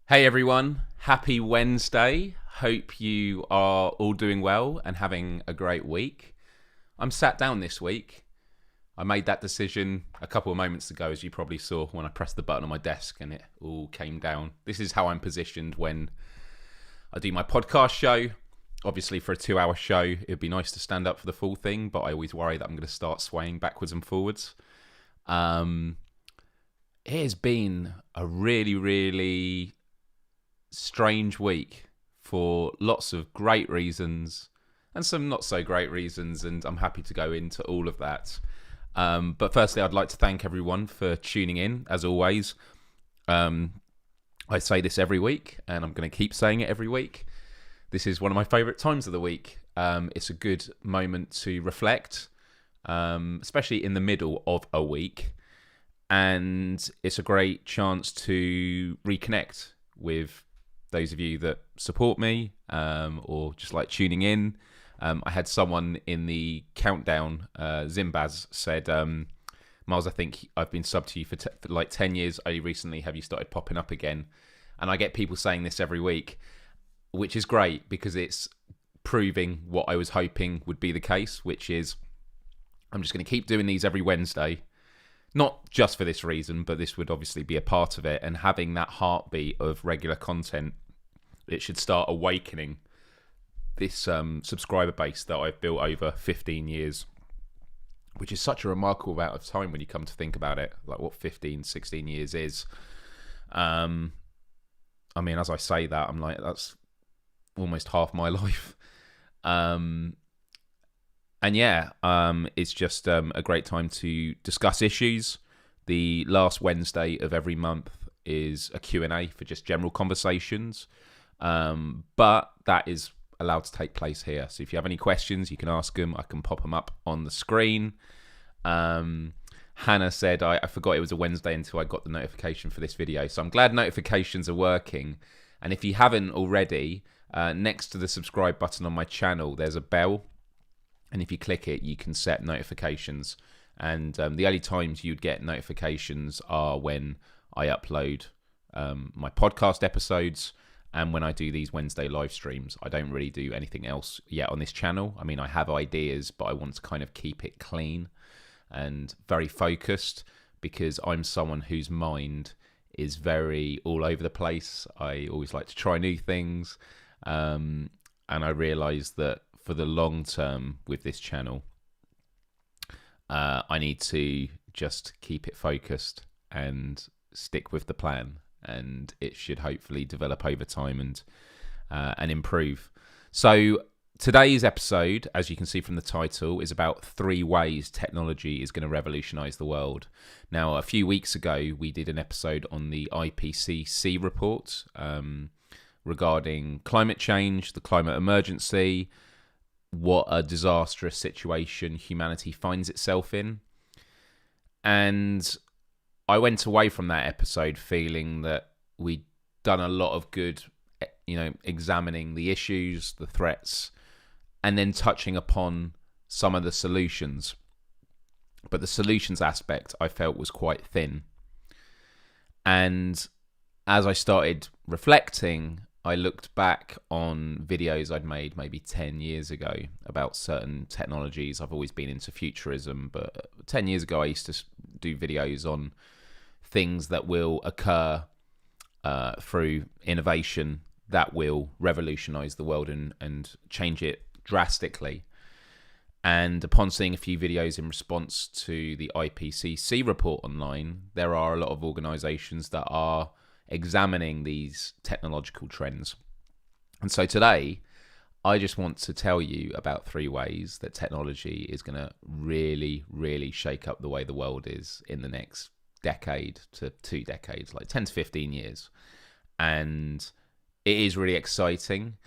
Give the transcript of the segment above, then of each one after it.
Hey everyone, happy Wednesday. Hope you are all doing well and having a great week. I'm sat down this week. I made that decision a couple of moments ago, as you probably saw when I pressed the button on my desk and it all came down. This is how I'm positioned when I do my podcast show. Obviously, for a 2-hour show, it'd be nice to stand up for the full thing, but I always worry that I'm going to start swaying backwards and forwards. It has been a really strange week for lots of great reasons and some not so great reasons, and I'm happy to go into all of that. But firstly, I'd like to thank everyone for tuning in, as always. I say this every week, and I'm going to keep saying it every week. This is one of my favourite times of the week. It's a good moment to reflect, especially in the middle of a week, and it's a great chance to reconnect with those of you that support me or just like tuning in. I had someone in the countdown, Zimbaz, said, Myles, I think I've been subbed to you for like 10 years. Only recently have you started popping up again. And I get people saying this every week, which is great because it's proving what I was hoping would be the case, which is I'm just going to keep doing these every Wednesday. Not just for this reason, but this would obviously be a part of it. And having that heartbeat of regular content, it should start awakening this subscriber base that I've built over 15 years, which is such a remarkable amount of time when you come to think about it, like what 15, 16 years is. I mean, as I say that, I'm like, that's almost half my life. And yeah, it's just a great time to discuss issues. The last Wednesday of every month is a Q&A for just general conversations. But that is allowed to take place here. So if you have any questions, you can ask them. I can pop them up on the screen. Hannah said, I forgot it was a Wednesday until I got the notification for this video. So I'm glad notifications are working. And if you haven't already, next to the subscribe button on my channel, there's a bell. And if you click it, you can set notifications. And the only times you'd get notifications are when I upload my podcast episodes and when I do these Wednesday live streams. I don't really do anything else yet on this channel. I mean, I have ideas, but I want to kind of keep it clean and very focused because I'm someone whose mind is very all over the place. I always like to try new things. And I realise that for the long term with this channel, I need to just keep it focused and stick with the plan, and it should hopefully develop over time and improve. So today's episode, as you can see from the title, is about 3 ways technology is going to revolutionise the world. Now, a few weeks ago, we did an episode on the IPCC report regarding climate change, the climate emergency, what a disastrous situation humanity finds itself in. And I went away from that episode feeling that we'd done a lot of good, examining the issues, the threats, and then touching upon some of the solutions. But the solutions aspect I felt was quite thin. And as I started reflecting, I looked back on videos I'd made maybe 10 years ago about certain technologies. I've always been into futurism, but 10 years ago I used to do videos on things that will occur through innovation that will revolutionise the world and change it drastically. And upon seeing a few videos in response to the IPCC report online, there are a lot of organisations that are examining these technological trends. And so today, I just want to tell you about 3 ways that technology is going to really shake up the way the world is in the next decade to 2 decades, like 10 to 15 years. And it is really exciting.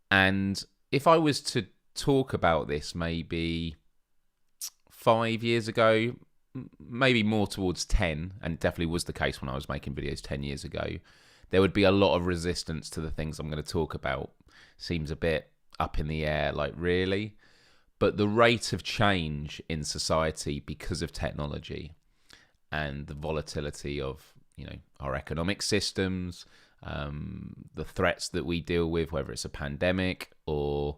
And if I was to talk about this maybe 5 years ago, maybe more towards 10, and it definitely was the case when I was making videos 10 years ago, there would be a lot of resistance to the things I'm going to talk about. Seems a bit up in the air, like really. But the rate of change in society because of technology and the volatility of, our economic systems, the threats that we deal with, whether it's a pandemic or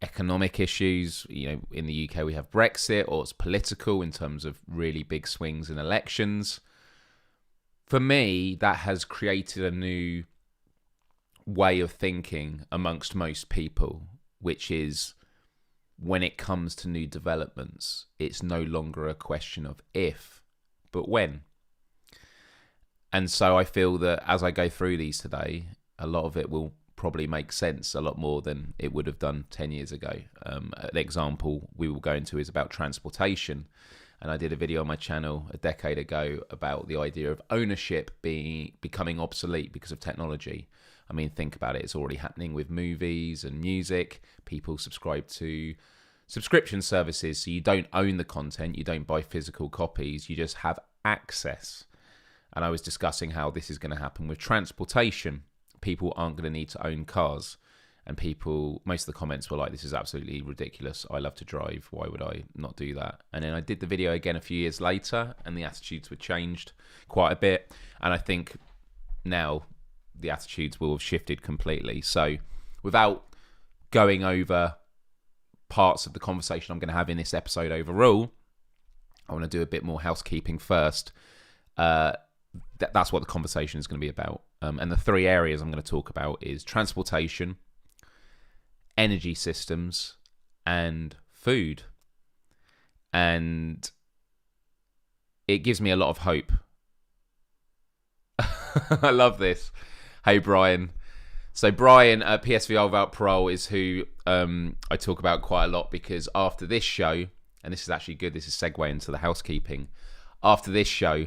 economic issues. In the UK we have Brexit, or it's political in terms of really big swings in elections. For me, that has created a new way of thinking amongst most people, which is, when it comes to new developments, it's no longer a question of if, but when. And so I feel that as I go through these today, a lot of it will probably make sense a lot more than it would have done 10 years ago. An example we will go into is about transportation. And I did a video on my channel a decade ago about the idea of ownership becoming obsolete because of technology. I mean, think about it. It's already happening with movies and music. People subscribe to subscription services, so you don't own the content. You don't buy physical copies. You just have access. And I was discussing how this is going to happen with transportation. People aren't going to need to own cars. And most of the comments were like, this is absolutely ridiculous. I love to drive. Why would I not do that? And then I did the video again a few years later, and the attitudes were changed quite a bit. And I think now the attitudes will have shifted completely. So without going over parts of the conversation I'm going to have in this episode overall, I want to do a bit more housekeeping first. That's what the conversation is going to be about. And the three areas I'm going to talk about is transportation, energy systems, and food. And it gives me a lot of hope. I love this. Hey, Brian. So Brian at PSVR Without Parole is who I talk about quite a lot, because after this show, and this is actually good, this is segue into the housekeeping. After this show,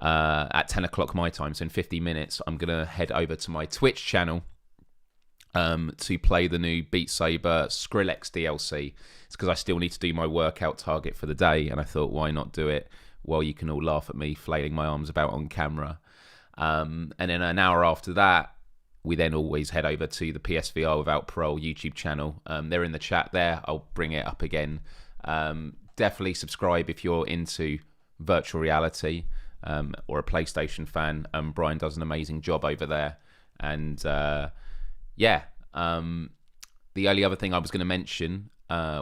at 10 o'clock my time, so in 50 minutes, I'm going to head over to my Twitch channel to play the new Beat Saber Skrillex DLC. It's because I still need to do my workout target for the day, and I thought, why not do it while you can all laugh at me flailing my arms about on camera. And then an hour after that, we then always head over to the PSVR Without Parole YouTube channel. They're in the chat there. I'll bring it up again. Definitely subscribe if you're into virtual reality or a PlayStation fan. Brian does an amazing job over there. And the only other thing I was going to mention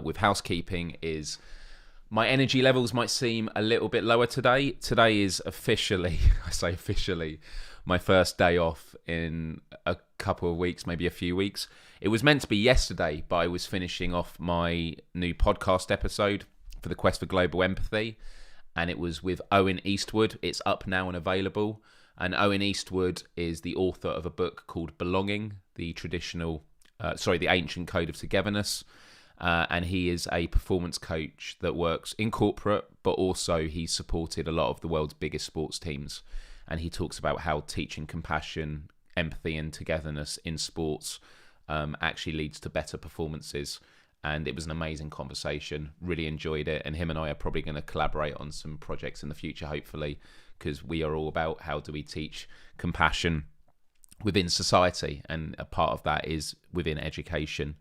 with housekeeping is my energy levels might seem a little bit lower today. Today is officially, I say officially, my first day off in a couple of weeks, maybe a few weeks. It was meant to be yesterday, but I was finishing off my new podcast episode for the Quest for Global Empathy, and it was with Owen Eastwood. It's up now and available. And Owen Eastwood is the author of a book called Belonging, the Ancient Code of Togetherness. And he is a performance coach that works in corporate, but also he's supported a lot of the world's biggest sports teams. And he talks about how teaching compassion, empathy, and togetherness in sports actually leads to better performances. And it was an amazing conversation. Really enjoyed it. And him and I are probably going to collaborate on some projects in the future, hopefully, because we are all about how do we teach compassion within society. And a part of that is within education.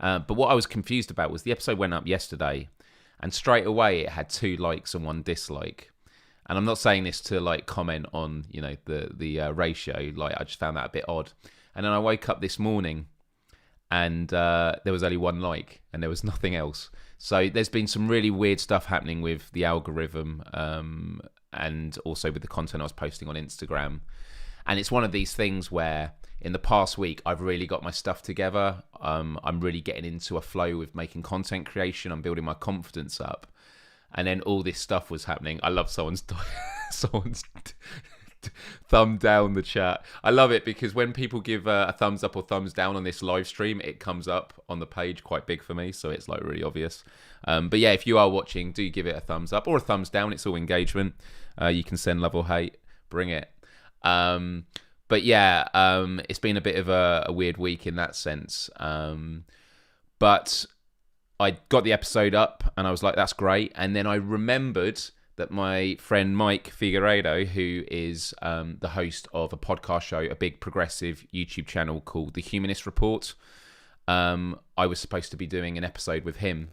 But what I was confused about was the episode went up yesterday, and straight away it had 2 likes and 1 dislike. And I'm not saying this to comment on the ratio. I just found that a bit odd. And then I woke up this morning, and there was only 1 like, and there was nothing else. So there's been some really weird stuff happening with the algorithm, and also with the content I was posting on Instagram. And it's one of these things where in the past week, I've really got my stuff together. I'm really getting into a flow with making content creation. I'm building my confidence up. And then all this stuff was happening. I love someone's thumb down the chat. I love it because when people give a thumbs up or thumbs down on this live stream, it comes up on the page quite big for me. So it's really obvious. But yeah, if you are watching, do give it a thumbs up or a thumbs down. It's all engagement. You can send love or hate. Bring it. But yeah, it's been a bit of a weird week in that sense. But I got the episode up and I was like, that's great. And then I remembered that my friend Mike Figueiredo, who is the host of a podcast show, a big progressive YouTube channel called The Humanist Report, I was supposed to be doing an episode with him,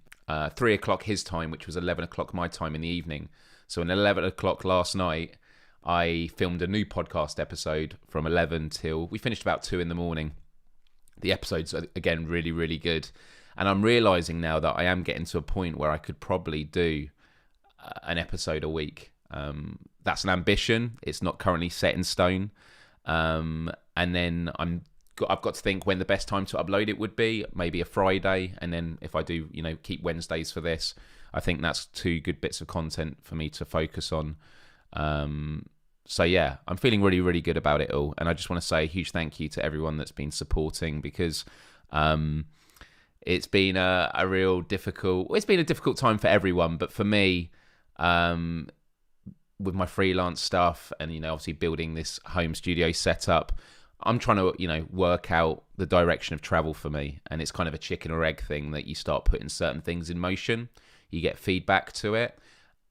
3 o'clock his time, which was 11 o'clock my time in the evening. So at 11 o'clock last night, I filmed a new podcast episode from 11 till we finished about 2 in the morning. The episodes are, again, really, really good. And I'm realizing now that I am getting to a point where I could probably do an episode a week. That's an ambition. It's not currently set in stone. And then I've got to think when the best time to upload it would be. Maybe a Friday. And then if I do, keep Wednesdays for this, I think that's 2 good bits of content for me to focus on. So yeah, I'm feeling really, really good about it all. And I just want to say a huge thank you to everyone that's been supporting, because it's been a real difficult... It's been a difficult time for everyone, but for me, with my freelance stuff and, obviously building this home studio setup, I'm trying to, work out the direction of travel for me. And it's kind of a chicken or egg thing that you start putting certain things in motion. You get feedback to it.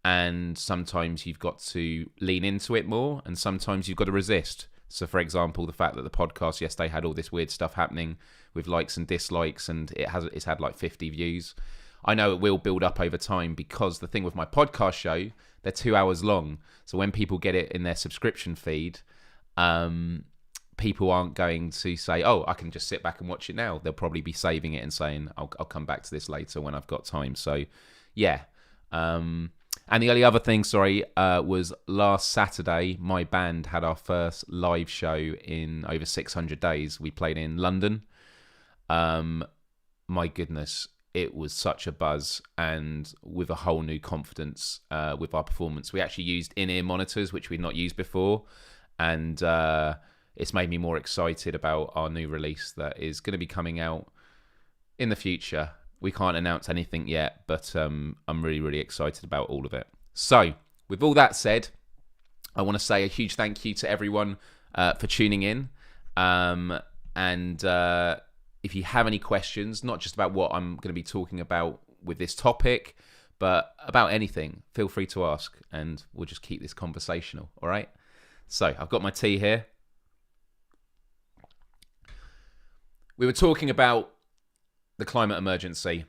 And sometimes you've got to lean into it more, and sometimes you've got to resist. So, for example, the fact that the podcast yesterday had all this weird stuff happening with likes and dislikes, and it's had like 50 views. I know it will build up over time, because the thing with my podcast show, they're 2 hours long. So when people get it in their subscription feed, people aren't going to say, "Oh, I can just sit back and watch it now." They'll probably be saving it and saying, "I'll come back to this later when I've got time." So, yeah. And the only other thing, was last Saturday, my band had our first live show in over 600 days. We played in London. My goodness, it was such a buzz, and with a whole new confidence with our performance. We actually used in-ear monitors, which we'd not used before, and it's made me more excited about our new release that is going to be coming out in the future. We can't announce anything yet, but I'm really, really excited about all of it. So, with all that said, I want to say a huge thank you to everyone for tuning in. And if you have any questions, not just about what I'm going to be talking about with this topic, but about anything, feel free to ask, and we'll just keep this conversational, all right? So, I've got my tea here. We were talking about the climate emergency,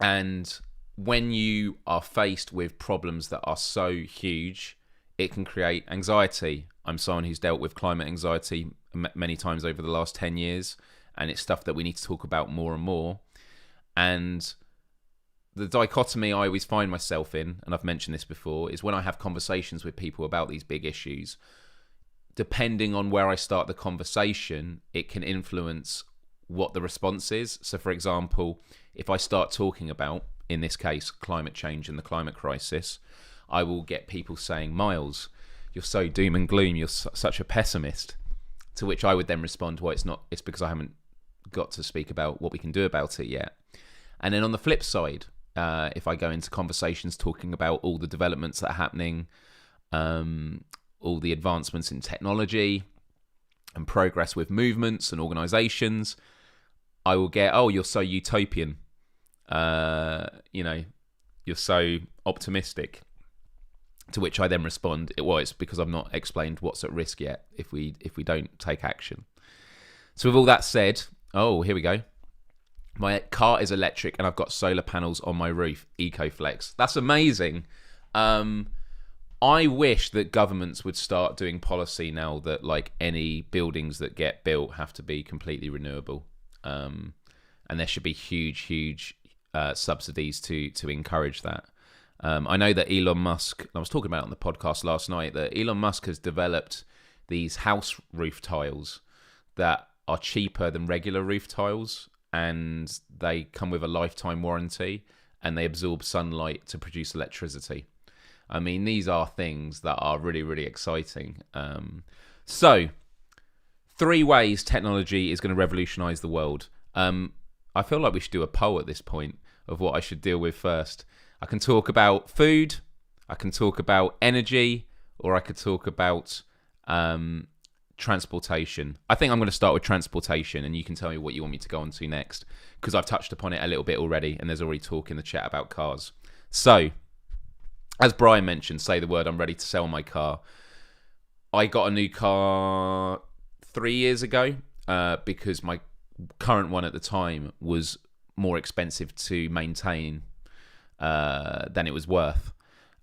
and when you are faced with problems that are so huge, it can create anxiety. I'm someone who's dealt with climate anxiety many times over the last 10 years, and it's stuff that we need to talk about more and more. And the dichotomy I always find myself in, and I've mentioned this before, is when I have conversations with people about these big issues, depending on where I start the conversation, it can influence what the response is. So, for example, if I start talking about, in this case, climate change and the climate crisis, I will get people saying, "Myles, you're so doom and gloom, you're such a pessimist." To which I would then respond, "Well, it's because I haven't got to speak about what we can do about it yet." And then on the flip side, if I go into conversations talking about all the developments that are happening, all the advancements in technology and progress with movements and organizations, I will get, "Oh, you're so utopian. You're so optimistic." To which I then respond, it's because I've not explained what's at risk yet if we don't take action. So with all that said, here we go. My car is electric and I've got solar panels on my roof. EcoFlex. That's amazing. I wish that governments would start doing policy now that like any buildings that get built have to be completely renewable. And there should be huge subsidies to encourage that. I know that Elon Musk, I was talking about it on the podcast last night, that Elon Musk has developed these house roof tiles that are cheaper than regular roof tiles, and they come with a lifetime warranty, and they absorb sunlight to produce electricity. I mean, these are things that are really, really exciting. So, 3 ways technology is going to revolutionise the world. I feel like we should do a poll at this point of what I should deal with first. I can talk about food, I can talk about energy, or I could talk about transportation. I think I'm going to start with transportation, and you can tell me what you want me to go on to next, because I've touched upon it a little bit already, and there's already talk in the chat about cars. So, as Brian mentioned, say the word, I'm ready to sell my car. I got a new car 3 years ago because my current one at the time was more expensive to maintain than it was worth.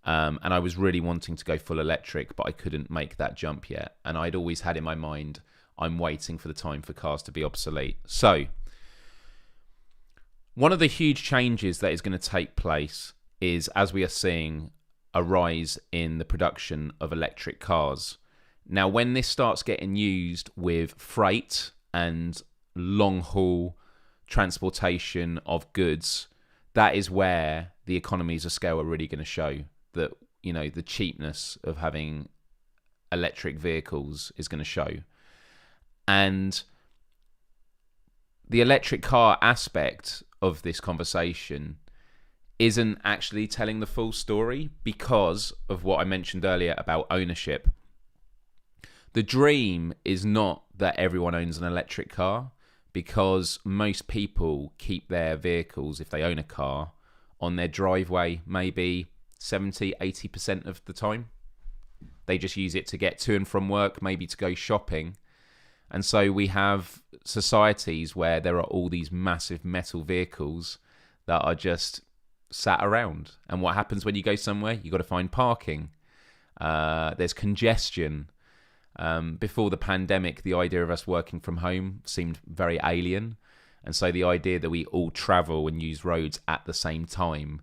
And I was really wanting to go full electric, but I couldn't make that jump yet. And I'd always had in my mind, I'm waiting for the time for cars to be obsolete. So one of the huge changes that is going to take place is, as we are seeing, a rise in the production of electric cars. Now, when this starts getting used with freight and long haul transportation of goods, that is where the economies of scale are really going to show that, you know, the cheapness of having electric vehicles is going to show. And the electric car aspect of this conversation isn't actually telling the full story because of what I mentioned earlier about ownership. The dream is not that everyone owns an electric car, because most people keep their vehicles, if they own a car, on their driveway maybe 70-80% of the time. They just use it to get to and from work, maybe to go shopping. And so we have societies where there are all these massive metal vehicles that are just sat around. And what happens when you go somewhere? You've got to find parking. There's congestion. Before the pandemic, the idea of us working from home seemed very alien. And so the idea that we all travel and use roads at the same time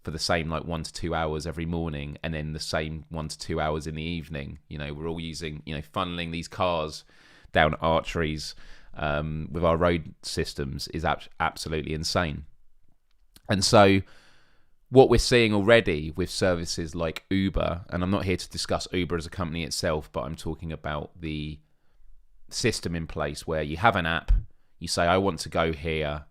for the same 1 to 2 hours every morning, and then the same 1 to 2 hours in the evening, we're all using, funneling these cars down arteries with our road systems is absolutely insane. And so what we're seeing already with services like Uber, and I'm not here to discuss Uber as a company itself, but I'm talking about the system in place where you have an app, you say, I want to go here,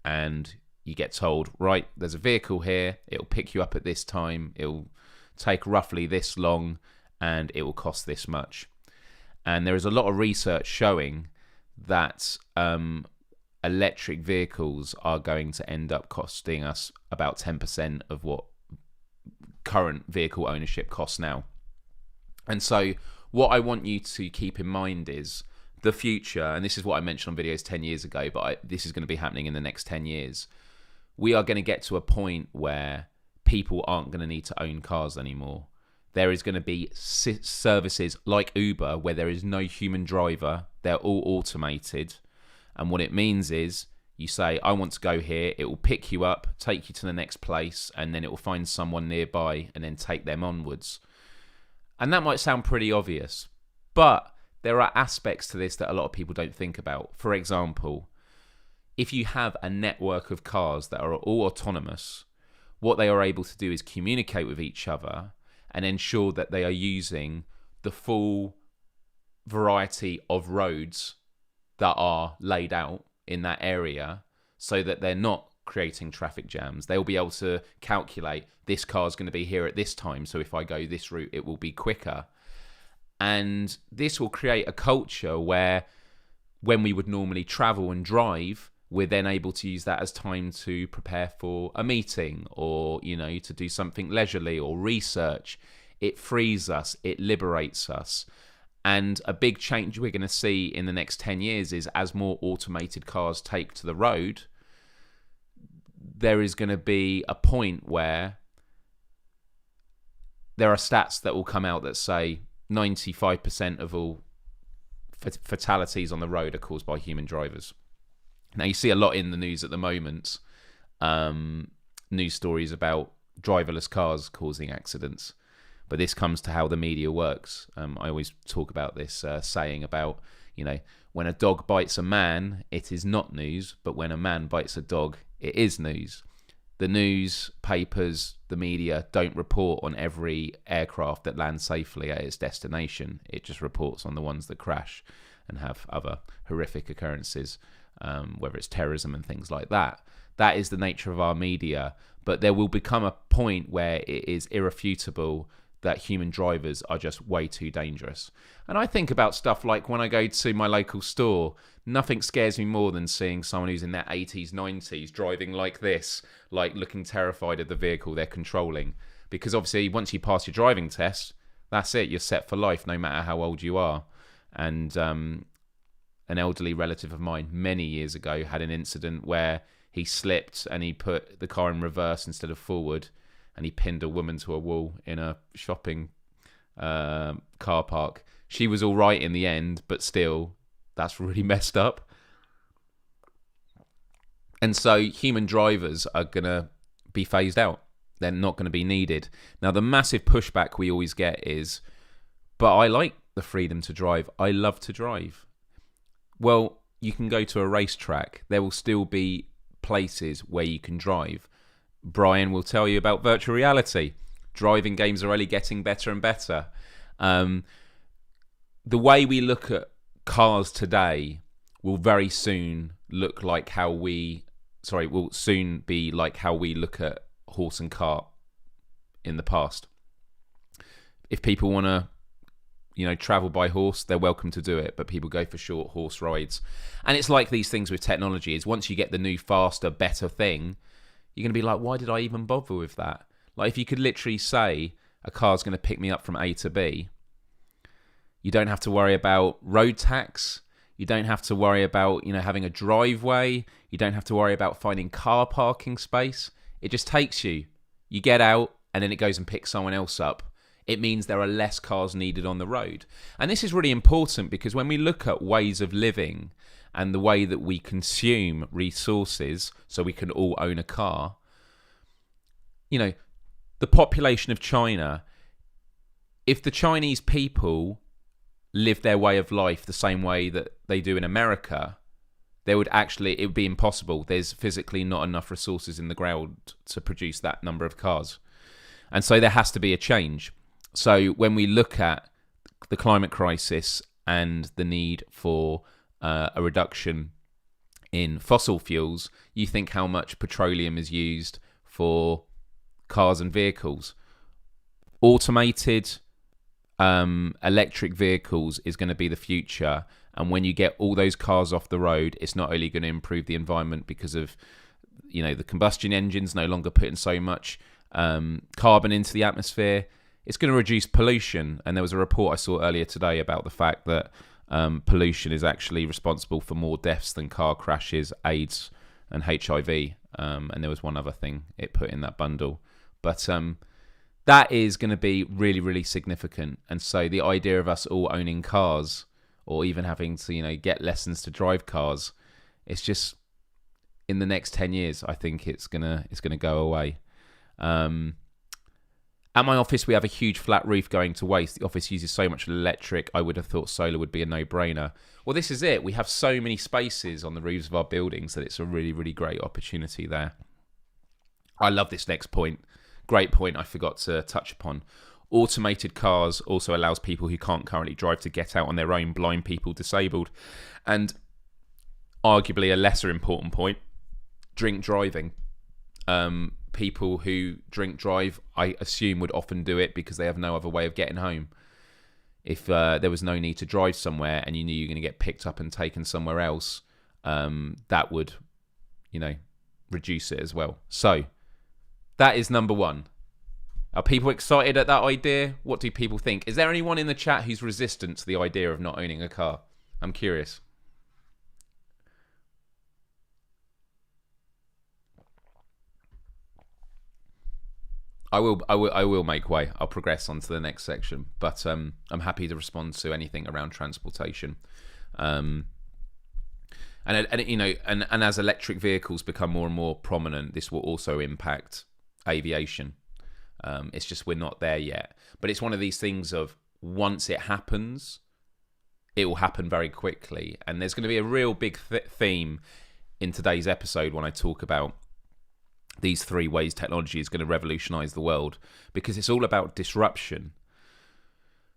and you get told, right, there's a vehicle here, it'll pick you up at this time, it'll take roughly this long, and it will cost this much. And there is a lot of research showing that electric vehicles are going to end up costing us about 10% of what current vehicle ownership costs now. And so what I want you to keep in mind is the future, and this is what I mentioned on videos 10 years ago, but this is going to be happening in the next 10 years. We are going to get to a point where people aren't going to need to own cars anymore. There is going to be services like Uber where there is no human driver. They're all automated. And what it means is you say, I want to go here. It will pick you up, take you to the next place, and then it will find someone nearby and then take them onwards. And that might sound pretty obvious, but there are aspects to this that a lot of people don't think about. For example, if you have a network of cars that are all autonomous, what they are able to do is communicate with each other and ensure that they are using the full variety of roads that are laid out in that area so that they're not creating traffic jams. They'll be able to calculate this car's going to be here at this time, so if I go this route, it will be quicker. And this will create a culture where when we would normally travel and drive, we're then able to use that as time to prepare for a meeting or, to do something leisurely or research. It frees us, it liberates us. And a big change we're going to see in the next 10 years is as more automated cars take to the road, there is going to be a point where there are stats that will come out that say 95% of all fatalities on the road are caused by human drivers. Now, you see a lot in the news at the moment, news stories about driverless cars causing accidents. But this comes to how the media works. I always talk about this saying about, when a dog bites a man, it is not news. But when a man bites a dog, it is news. The newspapers, the media don't report on every aircraft that lands safely at its destination. It just reports on the ones that crash and have other horrific occurrences, whether it's terrorism and things like that. That is the nature of our media. But there will become a point where it is irrefutable that human drivers are just way too dangerous. And I think about stuff like when I go to my local store, nothing scares me more than seeing someone who's in their 80s, 90s driving like this, like looking terrified of the vehicle they're controlling. Because obviously once you pass your driving test, that's it, you're set for life no matter how old you are. And an elderly relative of mine many years ago had an incident where he slipped and he put the car in reverse instead of forward, and he pinned a woman to a wall in a shopping car park. She was all right in the end, but still, that's really messed up. And so human drivers are going to be phased out. They're not going to be needed. Now, the massive pushback we always get is, but I like the freedom to drive. I love to drive. Well, you can go to a racetrack. There will still be places where you can drive. Brian will tell you about virtual reality. Driving games are only getting better and better. The way we look at cars today will very soon look like how we... will soon be like how we look at horse and cart in the past. If people want to, travel by horse, they're welcome to do it, but people go for short horse rides. And it's like these things with technology, is once you get the new, faster, better thing, you're going to be like, why did I even bother with that? Like, if you could literally say a car's going to pick me up from A to B, you don't have to worry about road tax. You don't have to worry about, having a driveway. You don't have to worry about finding car parking space. It just takes you. You get out, and then it goes and picks someone else up. It means there are less cars needed on the road. And this is really important, because when we look at ways of living and the way that we consume resources so we can all own a car, the population of China, if the Chinese people live their way of life the same way that they do in America, it would be impossible. There's physically not enough resources in the ground to produce that number of cars. And so there has to be a change. So when we look at the climate crisis and the need for a reduction in fossil fuels, you think how much petroleum is used for cars and vehicles. Automated electric vehicles is going to be the future. And when you get all those cars off the road, it's not only going to improve the environment because of, the combustion engines no longer putting so much carbon into the atmosphere, it's going to reduce pollution. And there was a report I saw earlier today about the fact that pollution is actually responsible for more deaths than car crashes, AIDS and HIV. And there was one other thing it put in that bundle. But that is going to be really, really significant. And so the idea of us all owning cars, or even having to, get lessons to drive cars, it's just, in the next 10 years, I think it's gonna go away. At my office, we have a huge flat roof going to waste. The office uses so much electric, I would have thought solar would be a no-brainer. Well, this is it. We have so many spaces on the roofs of our buildings that it's a really, really great opportunity there. I love this next point. Great point I forgot to touch upon. Automated cars also allows people who can't currently drive to get out on their own, blind people, disabled. And arguably a lesser important point, drink driving. People who drink drive, I assume, would often do it because they have no other way of getting home. If there was no need to drive somewhere and you knew you were going to get picked up and taken somewhere else, that would, reduce it as well. So that is number one. Are people excited at that idea? What do people think? Is there anyone in the chat who's resistant to the idea of not owning a car? I'm curious. I will make way. I'll progress on to the next section, but I'm happy to respond to anything around transportation. And as electric vehicles become more and more prominent, this will also impact aviation. It's just we're not there yet. But it's one of these things of, once it happens, it will happen very quickly. And there's going to be a real big theme in today's episode when I talk about these 3 ways technology is going to revolutionise the world, because it's all about disruption.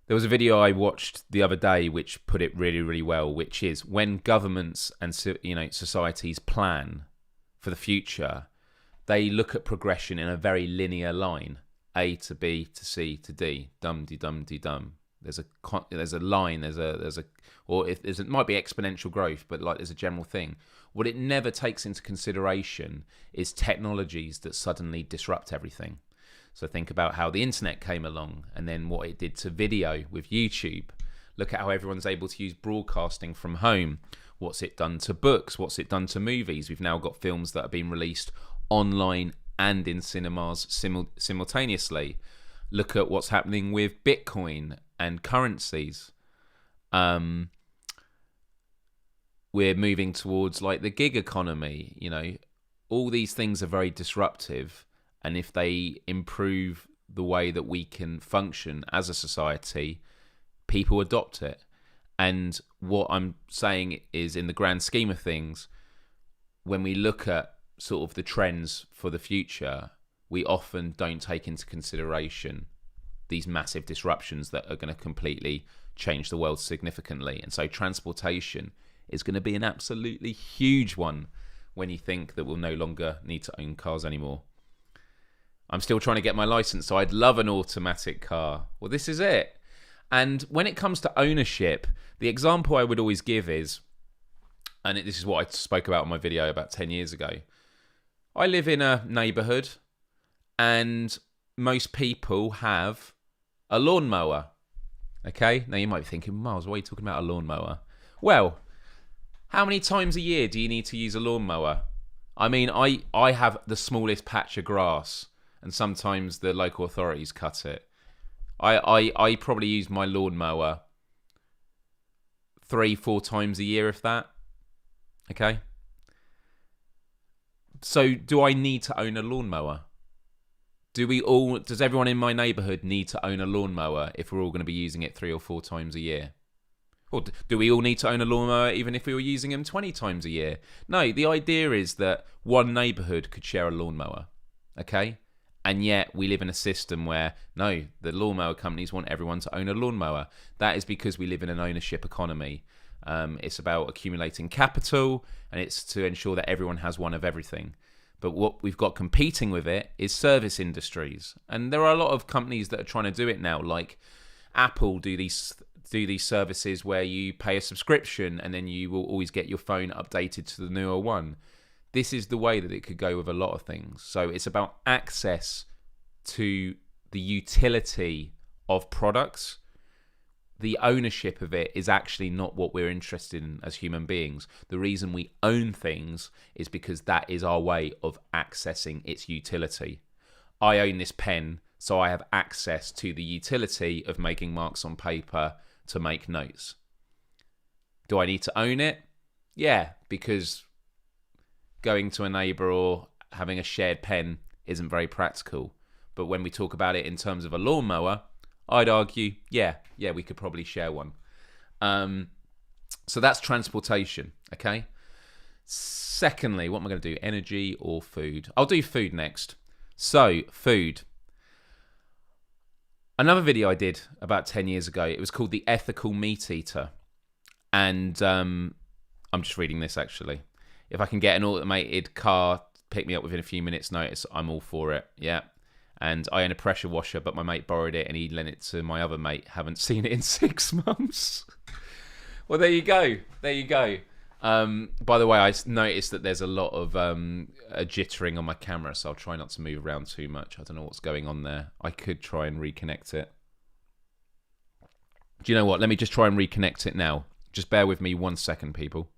There was a video I watched the other day which put it really, really well, which is when governments and societies plan for the future, they look at progression in a very linear line. A to B to C to D, dum-de-dum-de-dum. There's a line, it might be exponential growth, but there's a general thing. What it never takes into consideration is technologies that suddenly disrupt everything. So think about how the internet came along, and then what it did to video with YouTube. Look at how everyone's able to use broadcasting from home. What's it done to books? What's it done to movies? We've now got films that are being released online and in cinemas simultaneously. Look at what's happening with Bitcoin and currencies. We're moving towards like the gig economy. You know, all these things are very disruptive, and if they improve the way that we can function as a society, people adopt it. And what I'm saying is, in the grand scheme of things, when we look at sort of the trends for the future, we often don't take into consideration these massive disruptions that are going to completely change the world significantly. And so transportation is going to be an absolutely huge one when you think that we'll no longer need to own cars anymore. I'm still trying to get my license, so I'd love an automatic car. Well, this is it. And when it comes to ownership, the example I would always give is, and this is what I spoke about in my video about 10 years ago. I live in a neighborhood, and most people have a lawnmower. Okay? Now you might be thinking, Myles, why are you talking about a lawnmower? Well, how many times a year do you need to use a lawnmower? I mean, I have the smallest patch of grass, and sometimes the local authorities cut it. I probably use my lawnmower 3-4 times a year, if that. Okay? So do I need to own a lawnmower? Does everyone in my neighbourhood need to own a lawnmower if we're all going to be using it 3 or 4 times a year? Or do we all need to own a lawnmower even if we were using them 20 times a year? No, the idea is that one neighbourhood could share a lawnmower, okay? And yet we live in a system where, no, the lawnmower companies want everyone to own a lawnmower. That is because we live in an ownership economy. It's about accumulating capital, and it's to ensure that everyone has one of everything. But what we've got competing with it is service industries. And there are a lot of companies that are trying to do it now, like Apple do these services where you pay a subscription and then you will always get your phone updated to the newer one. This is the way that it could go with a lot of things. So it's about access to the utility of products. The ownership of it is actually not what we're interested in as human beings. The reason we own things is because that is our way of accessing its utility. I own this pen, so I have access to the utility of making marks on paper to make notes. Do I need to own it? Yeah, because going to a neighbour or having a shared pen isn't very practical. But when we talk about it in terms of a lawnmower, I'd argue, yeah, we could probably share one. So that's transportation, okay? Secondly, what am I going to do? Energy or food? I'll do food next. So, food. Another video I did about 10 years ago, it was called The Ethical Meat Eater. And I'm just reading this, actually. If I can get an automated car, pick me up within a few minutes' notice, I'm all for it, yeah. And I own a pressure washer, but my mate borrowed it and he lent it to my other mate. Haven't seen it in 6 months. Well, there you go. There you go. By the way, I noticed that there's a lot of jittering on my camera, so I'll try not to move around too much. I don't know what's going on there. I could try and reconnect it. Do you know what? Let me just try and reconnect it now. Just bear with me 1 second, people.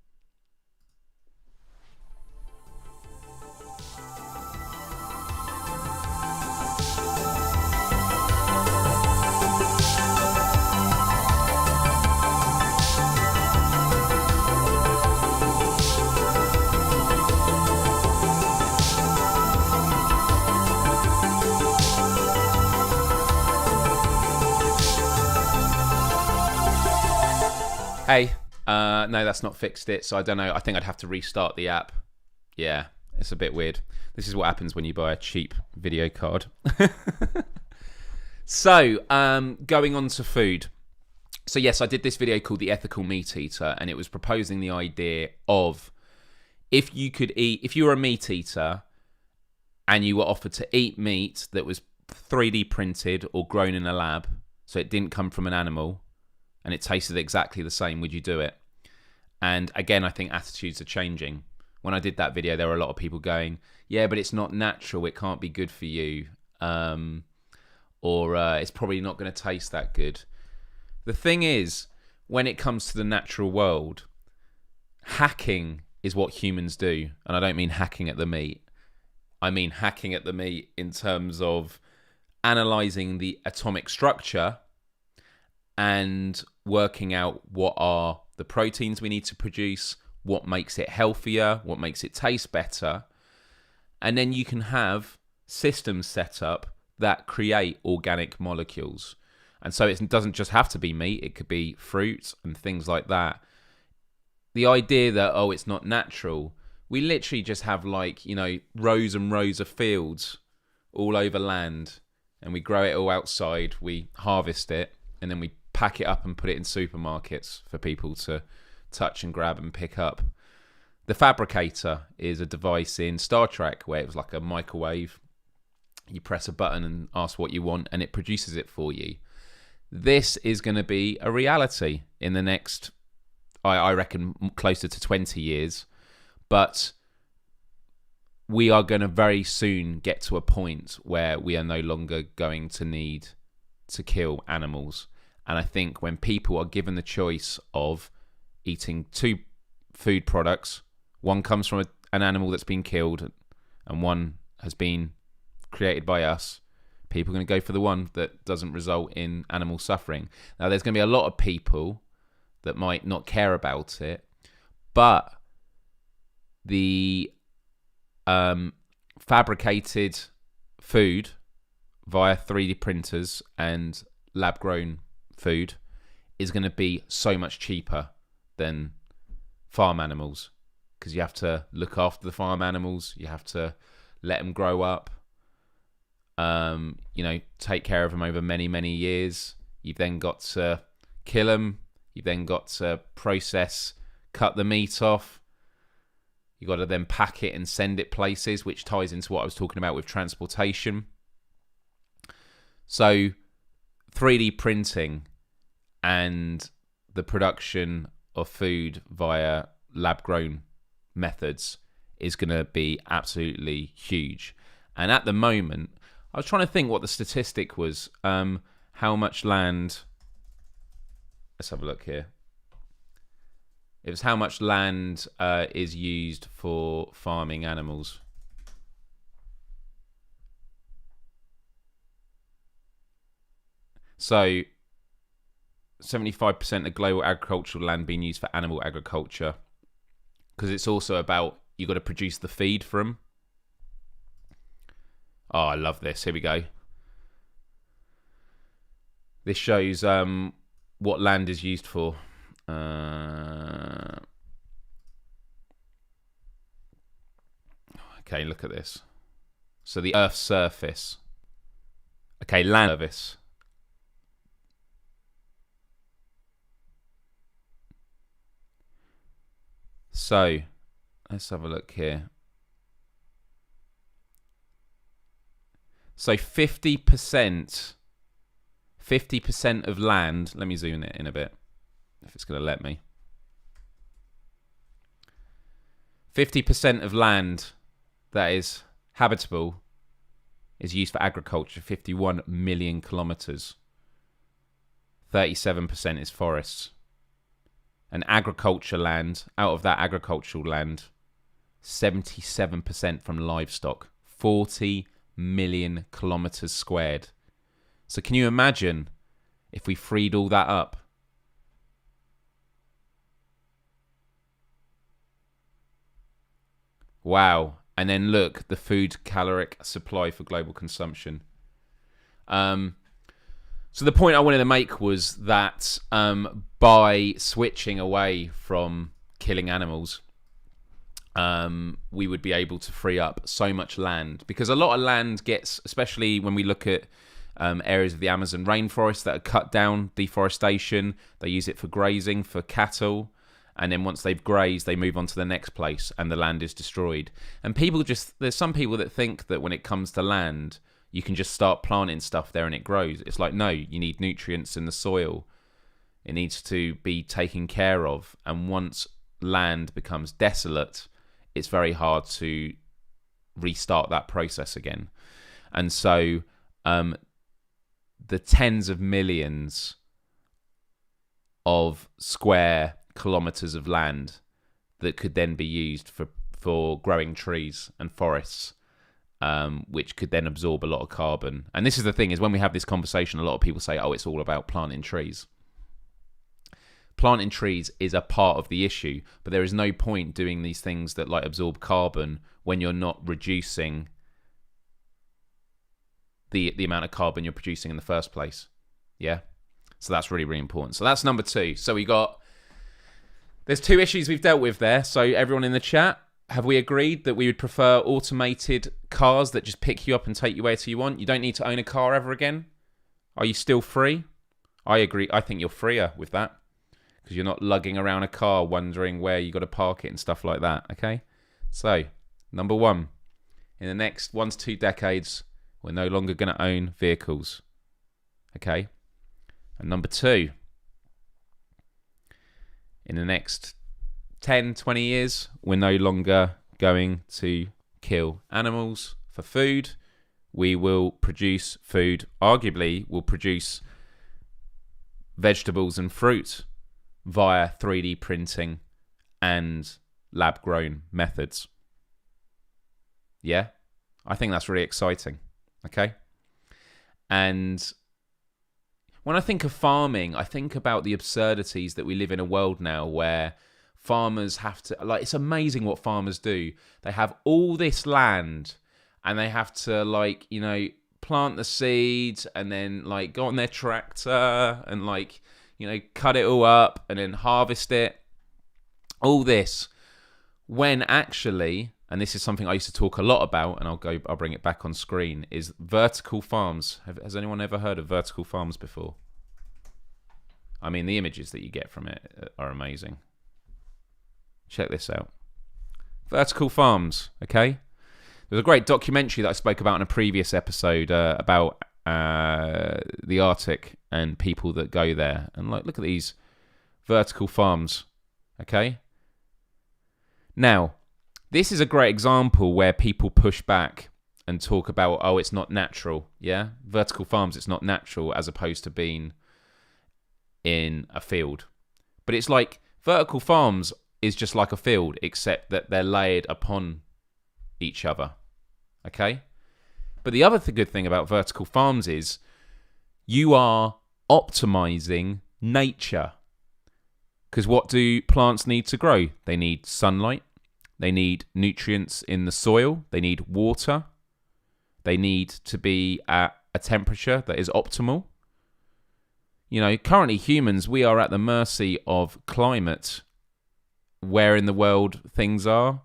Hey, no, that's not fixed it, so I don't know. I think I'd have to restart the app. Yeah, it's a bit weird. This is what happens when you buy a cheap video card. So, going on to food. So yes, I did this video called The Ethical Meat Eater, and it was proposing the idea of if you were a meat eater and you were offered to eat meat that was 3D printed or grown in a lab, so it didn't come from an animal, and it tasted exactly the same, would you do it? And again, I think attitudes are changing. When I did that video, there were a lot of people going, yeah, but it's not natural, it can't be good for you, or it's probably not going to taste that good. The thing is, when it comes to the natural world, hacking is what humans do, and I don't mean hacking at the meat. I mean hacking at the meat in terms of analyzing the atomic structure and working out what are the proteins we need to produce, what makes it healthier, what makes it taste better. And then you can have systems set up that create organic molecules. And so it doesn't just have to be meat, it could be fruit and things like that. The idea that, oh, it's not natural, we literally just have like, rows and rows of fields all over land, and we grow it all outside, we harvest it, and then we pack it up and put it in supermarkets for people to touch and grab and pick up. The fabricator is a device in Star Trek where it was like a microwave. You press a button and ask what you want, and it produces it for you. This is going to be a reality in the next, I reckon, closer to 20 years. But we are going to very soon get to a point where we are no longer going to need to kill animals. And I think when people are given the choice of eating two food products, one comes from an animal that's been killed and one has been created by us, people are going to go for the one that doesn't result in animal suffering. Now, there's going to be a lot of people that might not care about it, but the fabricated food via 3D printers and lab-grown food is going to be so much cheaper than farm animals, because you have to look after the farm animals, you have to let them grow up, take care of them over many, many years. You've then got to kill them. You've then got to process, cut the meat off. You've got to then pack it and send it places, which ties into what I was talking about with transportation. So 3D printing and the production of food via lab-grown methods is going to be absolutely huge. And at the moment, I was trying to think what the statistic was, how much land, let's have a look here. It was how much land is used for farming animals. So 75% of global agricultural land being used for animal agriculture, because it's also about, you got to produce the feed for them. Oh, I love this. Here we go. This shows what land is used for. Okay, look at this. So the Earth's surface. Okay, land surface. So, let's have a look here. So 50% of land, let me zoom it in a bit, if it's going to let me. 50% of land that is habitable is used for agriculture, 51 million kilometres. 37% is forests. And agriculture land, out of that agricultural land, 77% from livestock, 40 million kilometres squared. So can you imagine if we freed all that up? Wow. And then look, the food caloric supply for global consumption. So the point I wanted to make was that by switching away from killing animals, we would be able to free up so much land, because a lot of land gets, especially when we look at areas of the Amazon rainforest that are cut down, deforestation, they use it for grazing, for cattle, and then once they've grazed, they move on to the next place and the land is destroyed. And there's some people that think that when it comes to land, you can just start planting stuff there and it grows. It's like, no, you need nutrients in the soil. It needs to be taken care of. And once land becomes desolate, it's very hard to restart that process again. And so the tens of millions of square kilometers of land that could then be used for growing trees and forests which could then absorb a lot of carbon. And this is the thing, is when we have this conversation, a lot of people say, oh, it's all about planting trees. Planting trees is a part of the issue, but there is no point doing these things that like absorb carbon when you're not reducing the amount of carbon you're producing in the first place. Yeah? So that's really, really important. So that's number 2. So there's 2 issues we've dealt with there. So everyone in the chat, have we agreed that we would prefer automated cars that just pick you up and take you wherever you want? You don't need to own a car ever again? Are you still free? I agree. I think you're freer with that, because you're not lugging around a car wondering where you got to park it and stuff like that, okay? So, number 1, in the next 1 to 2 decades, we're no longer going to own vehicles, okay? And number 2, in the next 10, 20 years, we're no longer going to kill animals for food. We will produce food, arguably we'll produce vegetables and fruit via 3D printing and lab-grown methods. Yeah? I think that's really exciting, okay? And when I think of farming, I think about the absurdities that we live in a world now where farmers have to, like, it's amazing what farmers do. They have all this land and they have to, like, you know, plant the seeds and then, like, go on their tractor and, like, you know, cut it all up and then harvest it. All this, when actually, and this is something I used to talk a lot about, and I'll bring it back on screen, is vertical farms. Has anyone ever heard of vertical farms before? I mean, the images that you get from it are amazing. Check this out. Vertical farms, okay? There's a great documentary that I spoke about in a previous episode about the Arctic and people that go there. And like, look at these vertical farms, okay? Now, this is a great example where people push back and talk about, oh, it's not natural, yeah? Vertical farms, it's not natural, as opposed to being in a field. But it's like, vertical farms is just like a field, except that they're layered upon each other, okay? But the other good thing about vertical farms is you are optimizing nature. Because what do plants need to grow? They need sunlight. They need nutrients in the soil. They need water. They need to be at a temperature that is optimal. You know, currently humans, we are at the mercy of climate, where in the world things are.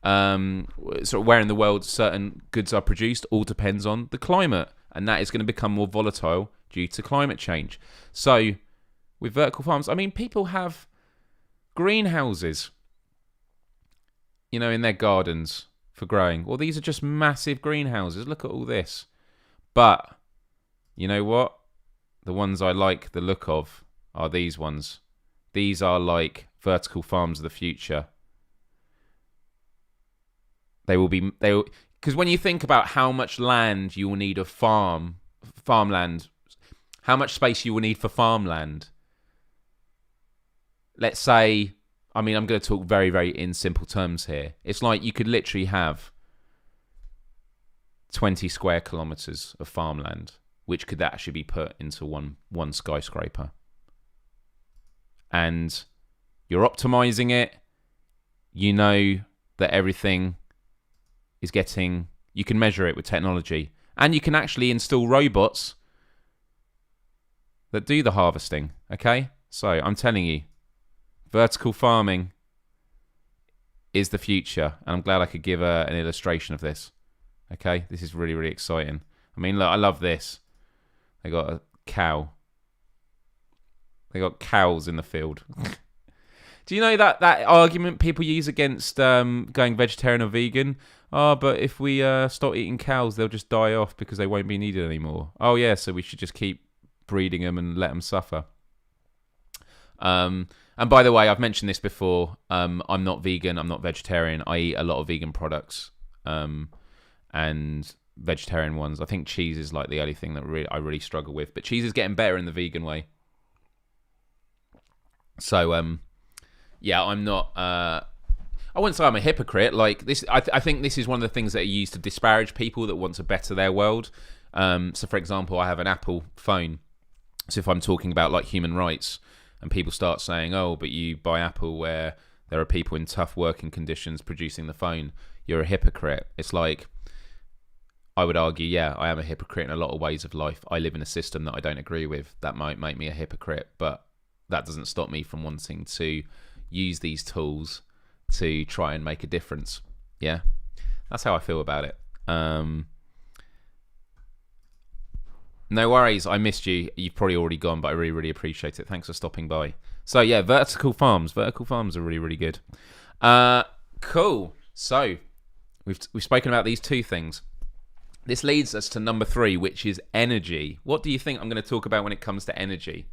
Where in the world certain goods are produced all depends on the climate, and that is going to become more volatile due to climate change. So with vertical farms, I mean, people have greenhouses, you know, in their gardens for growing. Well, these are just massive greenhouses. Look at all this. But you know what? The ones I like the look of are these ones. These are like vertical farms of the future. Because when you think about how much land you will need of farmland, how much space you will need for farmland. Let's say, I mean, I'm going to talk very, very in simple terms here. It's like you could literally have 20 square kilometers of farmland, which could actually be put into one skyscraper. And you're optimizing it. You know that everything is getting, you can measure it with technology, and you can actually install robots that do the harvesting, okay? So I'm telling you, vertical farming is the future, and I'm glad I could give an illustration of this, okay? This is really, really exciting. I mean, look, I love this. They got a cow. They got cows in the field. Do you know that argument people use against going vegetarian or vegan? Oh, but if we stop eating cows, they'll just die off because they won't be needed anymore. Oh, yeah, so we should just keep breeding them and let them suffer. And by the way, I've mentioned this before. I'm not vegan. I'm not vegetarian. I eat a lot of vegan products and vegetarian ones. I think cheese is like the only thing that I really struggle with. But cheese is getting better in the vegan way. So, yeah, I'm not... I wouldn't say I'm a hypocrite. Like this, I think this is one of the things that are used to disparage people that want to better their world. So, for example, I have an Apple phone. So if I'm talking about like human rights, and people start saying, "Oh, but you buy Apple where there are people in tough working conditions producing the phone," you're a hypocrite. It's like, I would argue, yeah, I am a hypocrite in a lot of ways of life. I live in a system that I don't agree with. That might make me a hypocrite, but that doesn't stop me from wanting to use these tools to try and make a difference. Yeah, that's how I feel about it. No worries, I missed you. You've probably already gone, but I really, really appreciate it. Thanks for stopping by. So yeah, vertical farms. Vertical farms are really, really good. Cool. So we've spoken about these two things. This leads us to number 3, which is energy. What do you think I'm going to talk about when it comes to energy?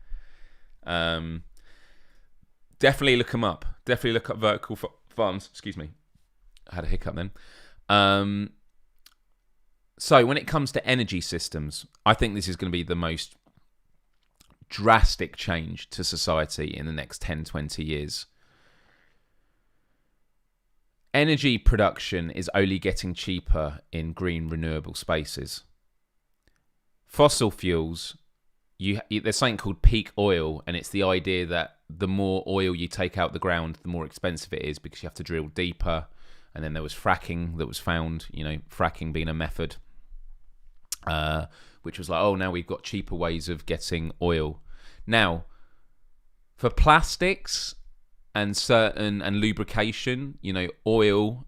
Definitely look them up. Definitely look up vertical farms. Excuse me. I had a hiccup then. So when it comes to energy systems, I think this is going to be the most drastic change to society in the next 10, 20 years. Energy production is only getting cheaper in green renewable spaces. Fossil fuels, there's something called peak oil, and it's the idea that the more oil you take out the ground, the more expensive it is because you have to drill deeper. And then there was fracking that was found, fracking being a method, which was like, oh, now we've got cheaper ways of getting oil. Now, for plastics and lubrication, oil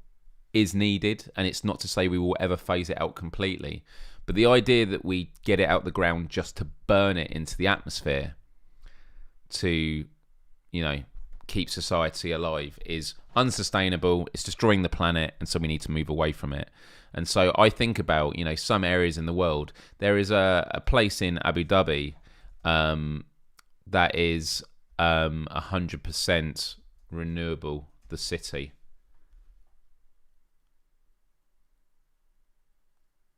is needed, and it's not to say we will ever phase it out completely. But the idea that we get it out the ground just to burn it into the atmosphere to, keep society alive is unsustainable. It's destroying the planet, and so we need to move away from it. And so I think about, some areas in the world. There is a place in Abu Dhabi that is 100% renewable, the city.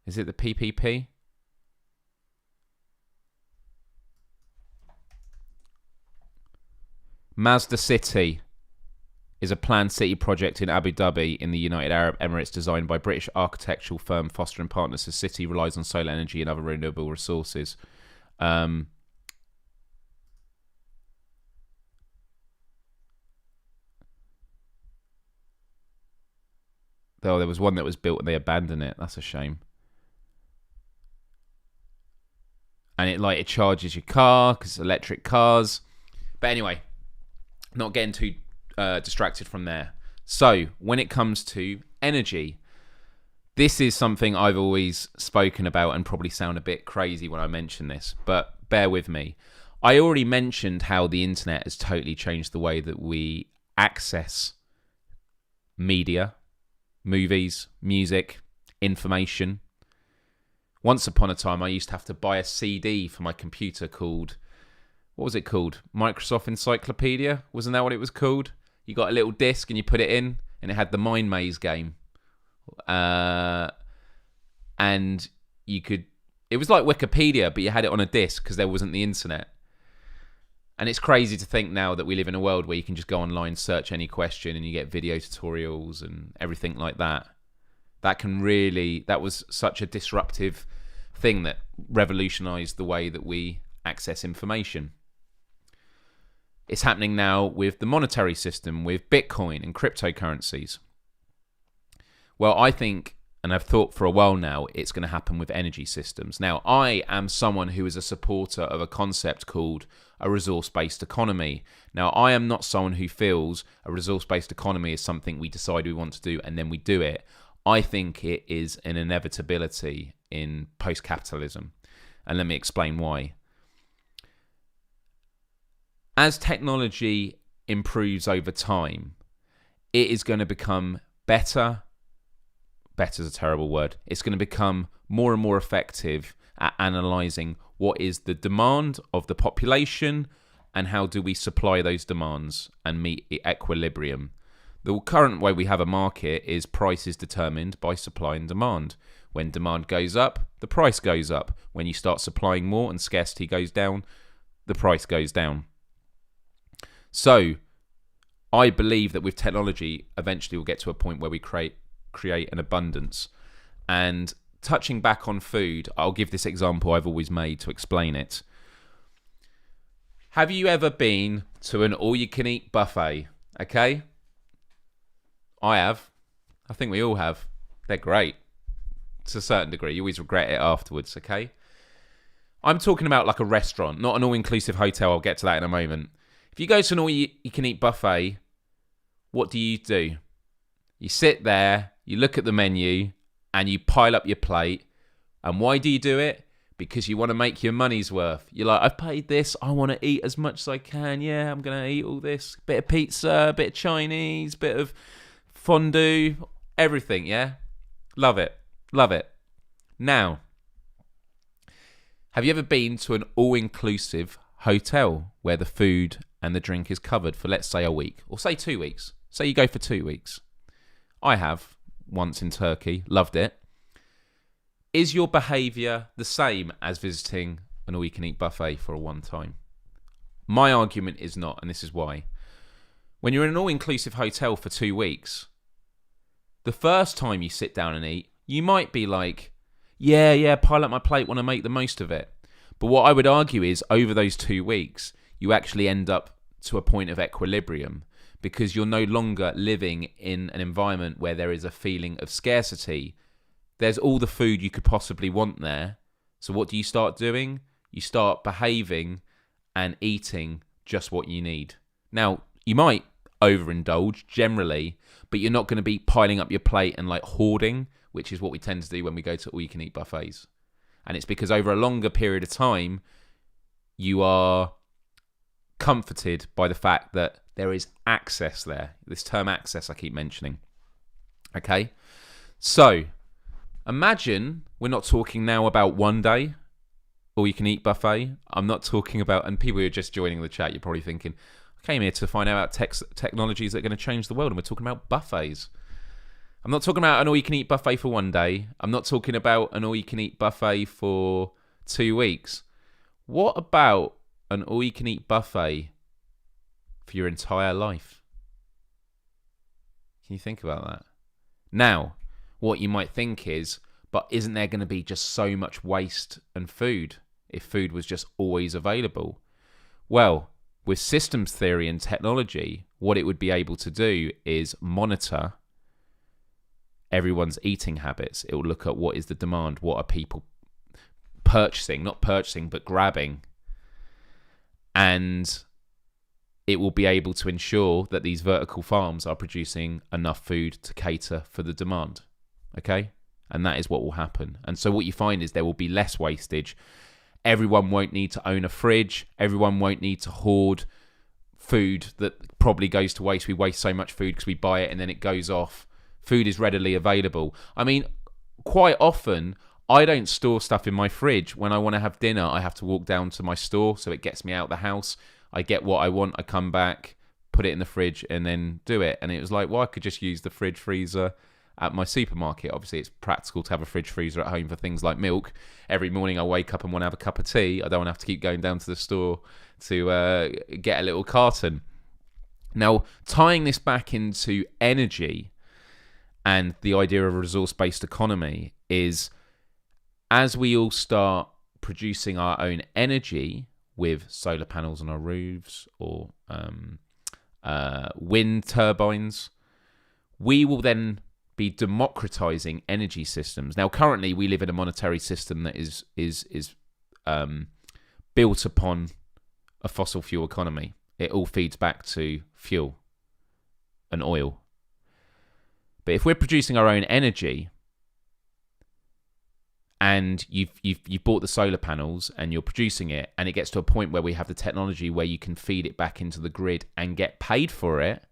Is it the PPP? Mazda City is a planned city project in Abu Dhabi in the United Arab Emirates designed by British architectural firm Foster & Partners. The city relies on solar energy and other renewable resources. Though there was one that was built and they abandoned it. That's a shame. And it charges your car because it's electric cars. But anyway, not getting too distracted from there. So when it comes to energy, this is something I've always spoken about and probably sound a bit crazy when I mention this, but bear with me. I already mentioned how the internet has totally changed the way that we access media, movies, music, information. Once upon a time, I used to have to buy a CD for my computer called, what was it called? Microsoft Encyclopedia? Wasn't that what it was called? You got a little disc and you put it in, and it had the Mind Maze game. And you could, it was like Wikipedia, but you had it on a disc because there wasn't the internet. And it's crazy to think now that we live in a world where you can just go online, search any question, and you get video tutorials and everything like that. That was such a disruptive thing that revolutionized the way that we access information. It's happening now with the monetary system, with Bitcoin and cryptocurrencies. Well, I think, and I've thought for a while now, it's going to happen with energy systems. Now, I am someone who is a supporter of a concept called a resource-based economy. Now, I am not someone who feels a resource-based economy is something we decide we want to do and then we do it. I think it is an inevitability in post-capitalism. And let me explain why. As technology improves over time, it is going to become better. Better is a terrible word. It's going to become more and more effective at analysing what is the demand of the population and how do we supply those demands and meet equilibrium. The current way we have a market is price is determined by supply and demand. When demand goes up, the price goes up. When you start supplying more and scarcity goes down, the price goes down. So, I believe that with technology, eventually we'll get to a point where we create an abundance. And touching back on food, I'll give this example I've always made to explain it. Have you ever been to an all-you-can-eat buffet? Okay? I have. I think we all have. They're great. To a certain degree. You always regret it afterwards, okay? I'm talking about like a restaurant, not an all-inclusive hotel. I'll get to that in a moment. If you go to an all-you-can-eat buffet, what do? You sit there, you look at the menu, and you pile up your plate. And why do you do it? Because you want to make your money's worth. You're like, I've paid this, I want to eat as much as I can. Yeah, I'm going to eat all this. Bit of pizza, bit of Chinese, bit of fondue, everything, yeah? Love it. Love it. Now, have you ever been to an all-inclusive hotel where the food and the drink is covered for, let's say, a week, or say 2 weeks? Say you go for 2 weeks. I have, once in Turkey, loved it. Is your behaviour the same as visiting an all-you-can-eat buffet for a one time? My argument is not, and this is why. When you're in an all-inclusive hotel for 2 weeks, the first time you sit down and eat, you might be like, yeah, pile up my plate, want to make the most of it. But what I would argue is, over those 2 weeks, you actually end up to a point of equilibrium, because you're no longer living in an environment where there is a feeling of scarcity. There's all the food you could possibly want there. So what do you start doing? You start behaving and eating just what you need. Now, you might overindulge generally, but you're not going to be piling up your plate and like hoarding, which is what we tend to do when we go to all-you-can-eat buffets. And it's because over a longer period of time, you are comforted by the fact that there is access there. This term access I keep mentioning. Okay? So, imagine we're not talking now about one day all-you-can-eat buffet. I'm not talking about, and people who are just joining the chat, you're probably thinking, I came here to find out about technologies that are going to change the world, and we're talking about buffets. I'm not talking about an all-you-can-eat buffet for one day. I'm not talking about an all-you-can-eat buffet for 2 weeks. What about an all-you-can-eat buffet for your entire life? Can you think about that? Now, what you might think is, but isn't there going to be just so much waste and food if food was just always available? Well, with systems theory and technology, what it would be able to do is monitor everyone's eating habits. It will look at what is the demand, what are people purchasing, not purchasing, but grabbing. And it will be able to ensure that these vertical farms are producing enough food to cater for the demand. Okay? And that is what will happen. And so what you find is there will be less wastage. Everyone won't need to own a fridge. Everyone won't need to hoard food that probably goes to waste. We waste so much food because we buy it and then it goes off. Food is readily available. I mean, quite often, I don't store stuff in my fridge. When I want to have dinner, I have to walk down to my store, so it gets me out of the house. I get what I want, I come back, put it in the fridge, and then do it. And it was like, well, I could just use the fridge freezer at my supermarket. Obviously, it's practical to have a fridge freezer at home for things like milk. Every morning I wake up and want to have a cup of tea. I don't want to have to keep going down to the store to get a little carton. Now, tying this back into energy and the idea of a resource-based economy is, as we all start producing our own energy with solar panels on our roofs or wind turbines, we will then be democratizing energy systems. Now, currently, we live in a monetary system that is built upon a fossil fuel economy. It all feeds back to fuel and oil. But if we're producing our own energy, and you've bought the solar panels and you're producing it, and it gets to a point where we have the technology where you can feed it back into the grid and get paid for it,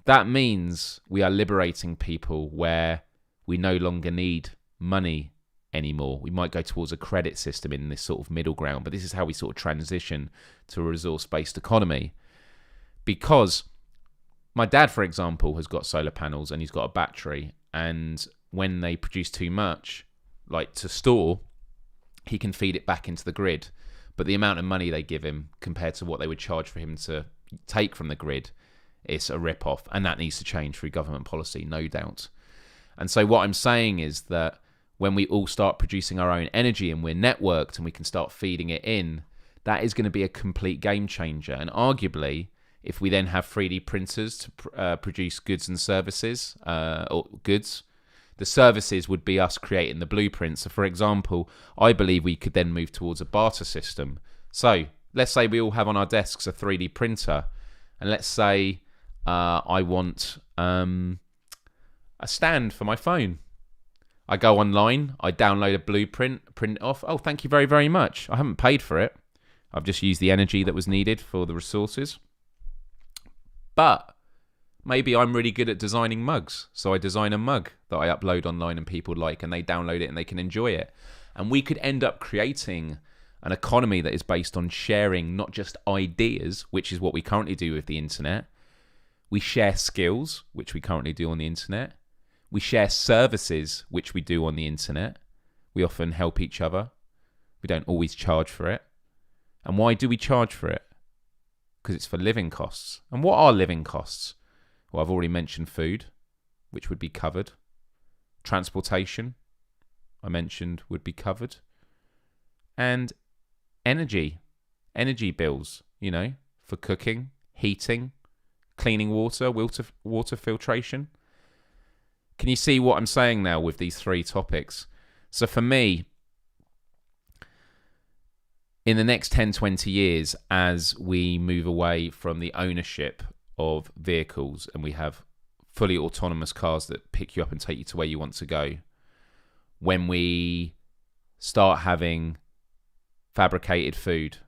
that means we are liberating people where we no longer need money anymore. We might go towards a credit system in this sort of middle ground, but this is how we sort of transition to a resource-based economy. Because my dad, for example, has got solar panels and he's got a battery, and when they produce too much, like to store, he can feed it back into the grid. But the amount of money they give him compared to what they would charge for him to take from the grid, it's a rip-off, and that needs to change through government policy, no doubt. And so what I'm saying is that when we all start producing our own energy and we're networked and we can start feeding it in, that is going to be a complete game changer. And arguably, if we then have 3D printers to produce goods and services, or goods, the services would be us creating the blueprints. So for example, I believe we could then move towards a barter system. So let's say we all have on our desks a 3D printer, and let's say I want a stand for my phone. I go online, I download a blueprint, print it off. Oh, thank you very, very much. I haven't paid for it. I've just used the energy that was needed for the resources. But maybe I'm really good at designing mugs. So I design a mug that I upload online and people like, and they download it and they can enjoy it. And we could end up creating an economy that is based on sharing not just ideas, which is what we currently do with the internet. We share skills, which we currently do on the internet. We share services, which we do on the internet. We often help each other. We don't always charge for it. And why do we charge for it? Because it's for living costs. And what are living costs? Well, I've already mentioned food, which would be covered. Transportation, I mentioned, would be covered. And energy bills, for cooking, heating, cleaning water filtration. Can you see what I'm saying now with these three topics? So for me, in the next 10, 20 years, as we move away from the ownership of vehicles and we have fully autonomous cars that pick you up and take you to where you want to go, when we start having fabricated food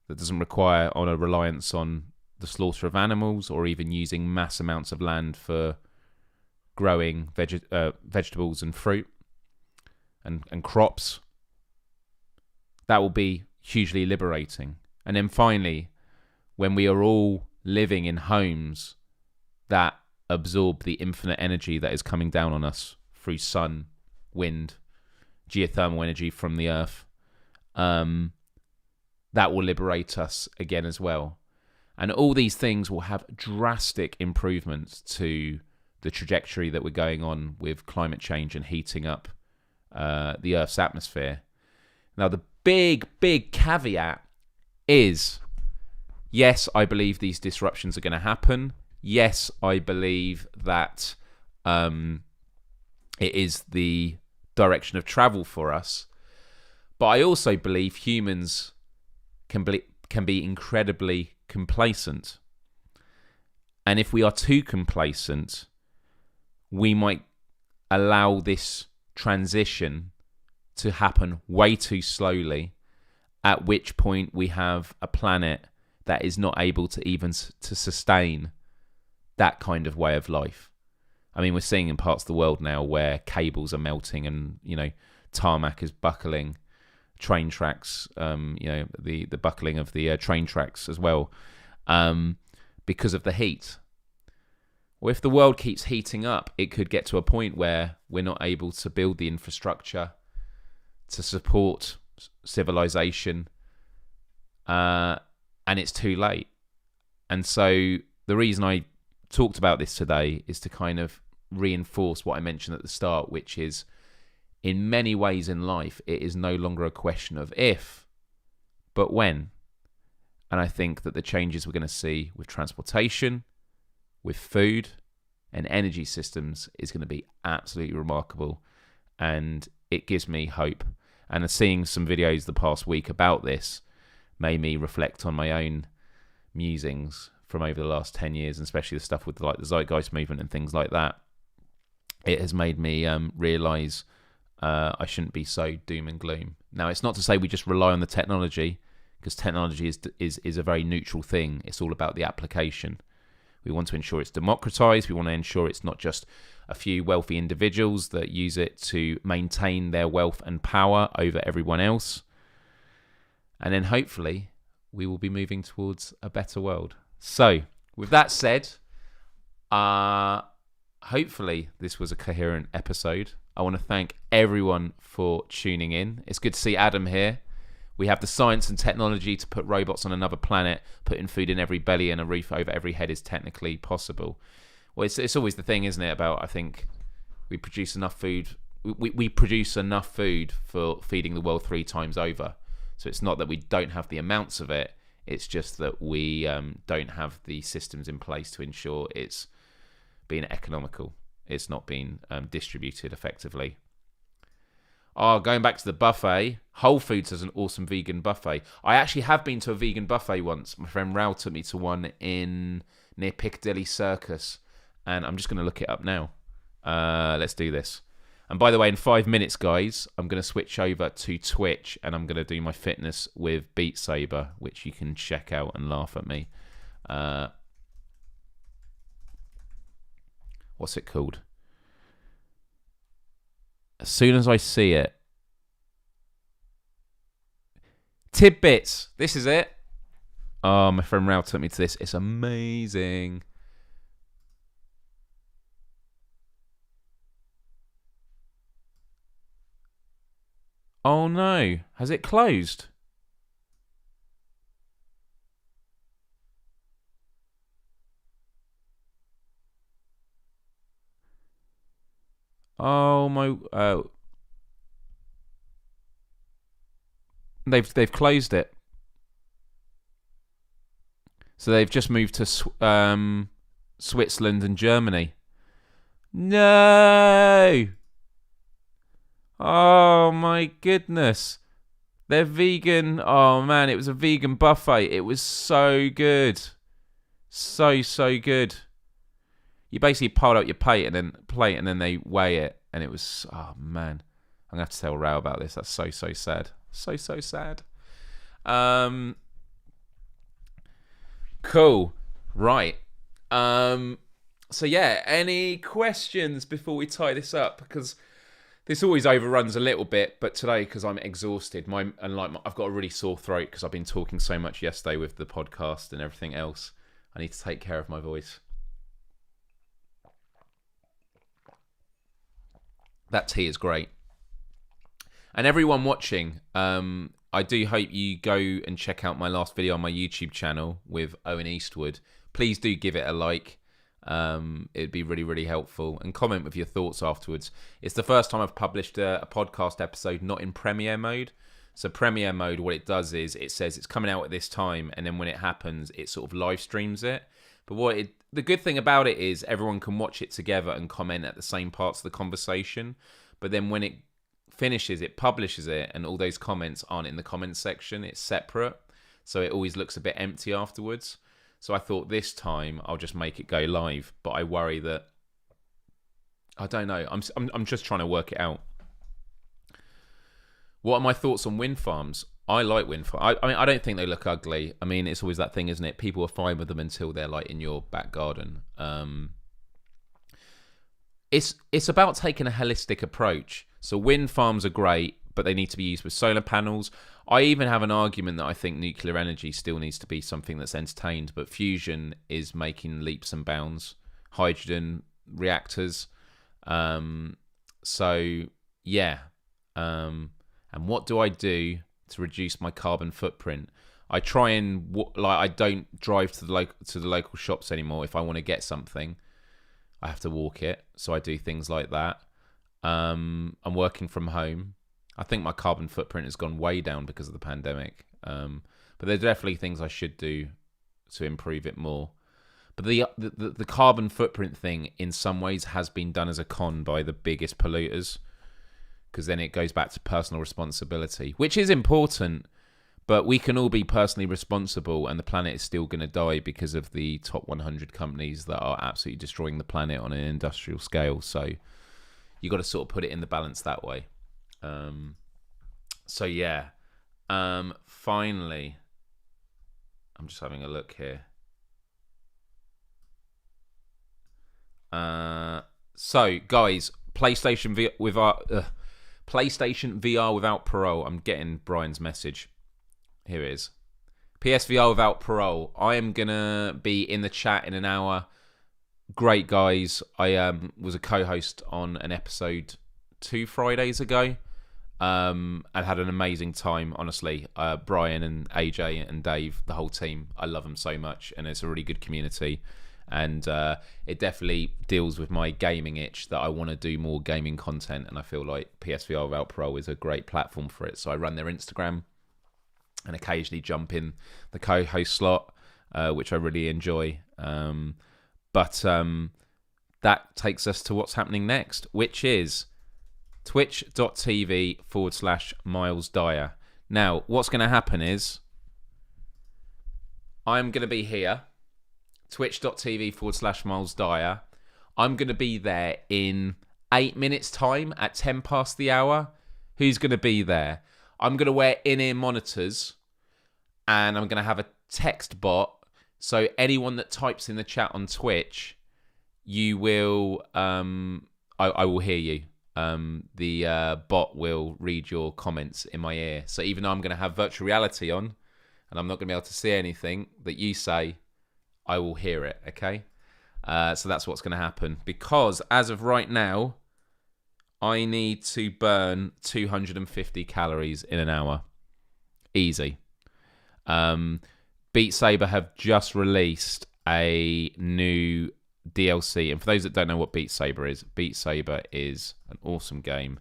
that doesn't require on a reliance on the slaughter of animals or even using mass amounts of land for growing vegetables and fruit and crops, that will be hugely liberating. And then finally, when we are all living in homes that absorb the infinite energy that is coming down on us through sun, wind, geothermal energy from the earth, that will liberate us again as well. And all these things will have drastic improvements to the trajectory that we're going on with climate change and heating up the Earth's atmosphere. Now, the big caveat is, yes, I believe these disruptions are going to happen. Yes, I believe that it is the direction of travel for us. But I also believe humans can be incredibly complacent. And if we are too complacent, we might allow this transition to happen way too slowly, at which point we have a planet that is not able to even to sustain that kind of way of life. I mean, we're seeing in parts of the world now where cables are melting and, tarmac is buckling, train tracks, the buckling of the train tracks as well, because of the heat. Well, if the world keeps heating up, it could get to a point where we're not able to build the infrastructure to support civilization, and it's too late. And so the reason I talked about this today is to kind of reinforce what I mentioned at the start, which is in many ways in life, it is no longer a question of if, but when. And I think that the changes we're going to see with transportation, with food and energy systems is going to be absolutely remarkable. And it gives me hope. And seeing some videos the past week about this made me reflect on my own musings from over the last 10 years, and especially the stuff with the Zeitgeist movement and things like that. It has made me realise I shouldn't be so doom and gloom. Now, it's not to say we just rely on the technology, because technology is a very neutral thing. It's all about the application. We want to ensure it's democratized. We want to ensure it's not just a few wealthy individuals that use it to maintain their wealth and power over everyone else. And then hopefully we will be moving towards a better world. So with that said, hopefully this was a coherent episode. I want to thank everyone for tuning in. It's good to see Adam here. We have the science and technology to put robots on another planet. Putting food in every belly and a roof over every head is technically possible. Well, it's always the thing, isn't it? About, I think we produce enough food. We produce enough food for feeding the world 3 times over. So it's not that we don't have the amounts of it. It's just that we don't have the systems in place to ensure it's being economical. It's not being distributed effectively. Oh, going back to the buffet, Whole Foods has an awesome vegan buffet. I actually have been to a vegan buffet once. My friend Raoul took me to one near Piccadilly Circus, and I'm just going to look it up now. Let's do this. And by the way, in 5 minutes, guys, I'm going to switch over to Twitch, and I'm going to do my fitness with Beat Saber, which you can check out and laugh at me. What's it called? As soon as I see it. Tidbits. This is it. Oh, my friend Raoul took me to this. It's amazing. Oh no. Has it closed? Oh my! They've closed it. So they've just moved to Switzerland and Germany. No! Oh my goodness! They're vegan. Oh man, it was a vegan buffet. It was so good, so good. You basically piled out your plate and then they weigh it, and it was, oh man, I'm gonna have to tell Rao about this. That's so sad, so sad. Cool, right. So yeah, any questions before we tie this up? Because this always overruns a little bit, but today, because I'm exhausted, I've got a really sore throat because I've been talking so much yesterday with the podcast and everything else. I need to take care of my voice. That tea is great. And everyone watching, I do hope you go and check out my last video on my YouTube channel with Owen Eastwood. Please do give it a like. It'd be really helpful. And comment with your thoughts afterwards. It's the first time I've published a podcast episode not in premiere mode. So premiere mode, what it does is it says it's coming out at this time, and then when it happens, it sort of live streams it. But the good thing about it is everyone can watch it together and comment at the same parts of the conversation. But then when it finishes, it publishes it, and all those comments aren't in the comments section. It's separate. So it always looks a bit empty afterwards. So I thought this time I'll just make it go live. But I worry that, I don't know. I'm just trying to work it out. What are my thoughts on wind farms? I like wind farms. I mean, I don't think they look ugly. I mean, it's always that thing, isn't it? People are fine with them until they're like in your back garden. It's about taking a holistic approach. So wind farms are great, but they need to be used with solar panels. I even have an argument that I think nuclear energy still needs to be something that's entertained, but fusion is making leaps and bounds. Hydrogen reactors. So yeah. And what do I do to reduce my carbon footprint? I try and I don't drive to the local shops anymore. If I want to get something, I have to walk it. So I do things like that. I'm working from home. I think my carbon footprint has gone way down because of the pandemic. But there are definitely things I should do to improve it more. But the carbon footprint thing, in some ways, has been done as a con by the biggest polluters. Because then it goes back to personal responsibility, which is important, but we can all be personally responsible, and the planet is still going to die because of the top 100 companies that are absolutely destroying the planet on an industrial scale. So you got to sort of put it in the balance that way. So yeah. Finally, I'm just having a look here. So guys, PlayStation VR without parole. I'm getting Brian's message. Here it is. PSVR without parole. I am going to be in the chat in an hour. Great, guys. I was a co-host on an episode 2 Fridays ago. and had an amazing time, honestly. Brian and AJ and Dave, the whole team, I love them so much, and it's a really good community. And it definitely deals with my gaming itch that I want to do more gaming content, and I feel like PSVR Without Parole is a great platform for it. So I run their Instagram and occasionally jump in the co-host slot, which I really enjoy. But that takes us to what's happening next, which is twitch.tv/Myles Dyer. Now, what's going to happen is I'm going to be here, twitch.tv/Myles Dyer. I'm going to be there in 8 minutes' time at 10 past the hour. Who's going to be there? I'm going to wear in-ear monitors, and I'm going to have a text bot. So anyone that types in the chat on Twitch, you will, I will hear you. The bot will read your comments in my ear. So even though I'm going to have virtual reality on, and I'm not going to be able to see anything that you say, I will hear it, okay? So that's what's going to happen. Because as of right now, I need to burn 250 calories in an hour. Easy. Beat Saber have just released a new DLC. And for those that don't know what Beat Saber is an awesome game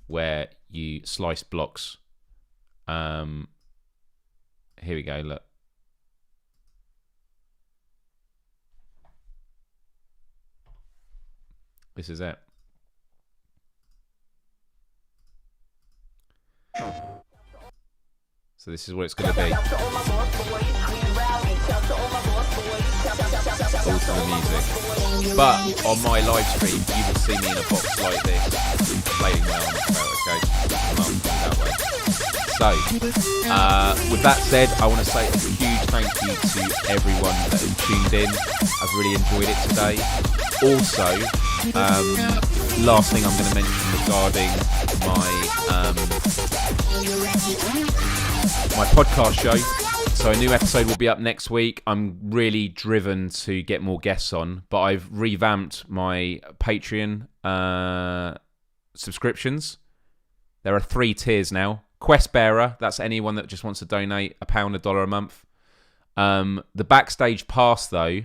where you slice blocks. Here we go, look. This is it. So this is what it's going to be. All to the music. But on my live stream, you will see me in a box like this, playing my arms out, okay? That way. So, with that said, I want to say a huge thank you to everyone that has tuned in. I've really enjoyed it today. Also, last thing I'm going to mention regarding my podcast show. So a new episode will be up next week. I'm really driven to get more guests on, but I've revamped my Patreon subscriptions. There are 3 tiers now. Quest Bearer, that's anyone that just wants to donate £1, $1 a month. The Backstage Pass, though,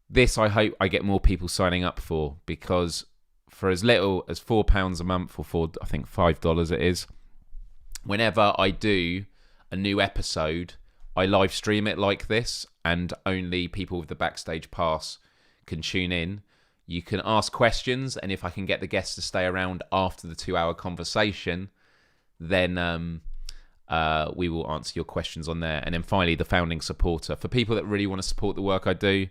this I hope I get more people signing up for, because for as little as £4 a month, or for I think $5 it is, whenever I do a new episode, I live stream it like this, and only people with the Backstage Pass can tune in. You can ask questions, and if I can get the guests to stay around after the 2-hour conversation, then we will answer your questions on there. And then finally, the founding supporter, for people that really want to support the work I do.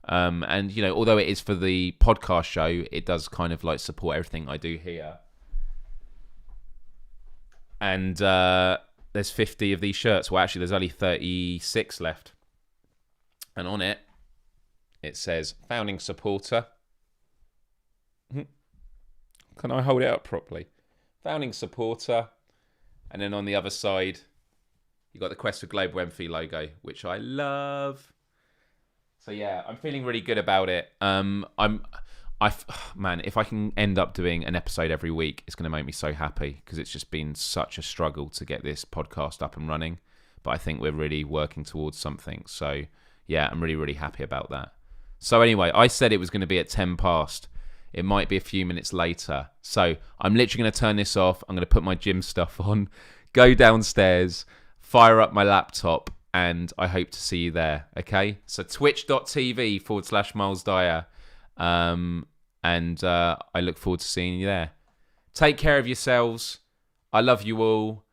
And, you know, although it is for the podcast show, it does kind of like support everything I do here. And there's 50 of these shirts. Well, actually, there's only 36 left. And on it, it says founding supporter. Can I hold it up properly? Founding supporter. And then on the other side, you got the Quest for Global Empathy logo, which I love. So yeah, I'm feeling really good about it. Man, if I can end up doing an episode every week, it's going to make me so happy, because it's just been such a struggle to get this podcast up and running. But I think we're really working towards something. So yeah, I'm really, really happy about that. So anyway, I said it was going to be at 10 past. It might be a few minutes later. So I'm literally going to turn this off. I'm going to put my gym stuff on, go downstairs, fire up my laptop, and I hope to see you there, okay? So twitch.tv/Myles Dyer. And I look forward to seeing you there. Take care of yourselves. I love you all.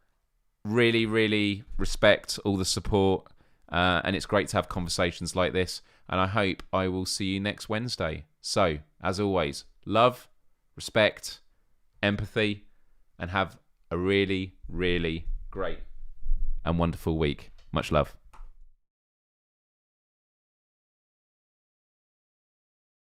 Really, really respect all the support. And it's great to have conversations like this. And I hope I will see you next Wednesday. So, as always, love, respect, empathy, and have a really, really great and wonderful week. Much love.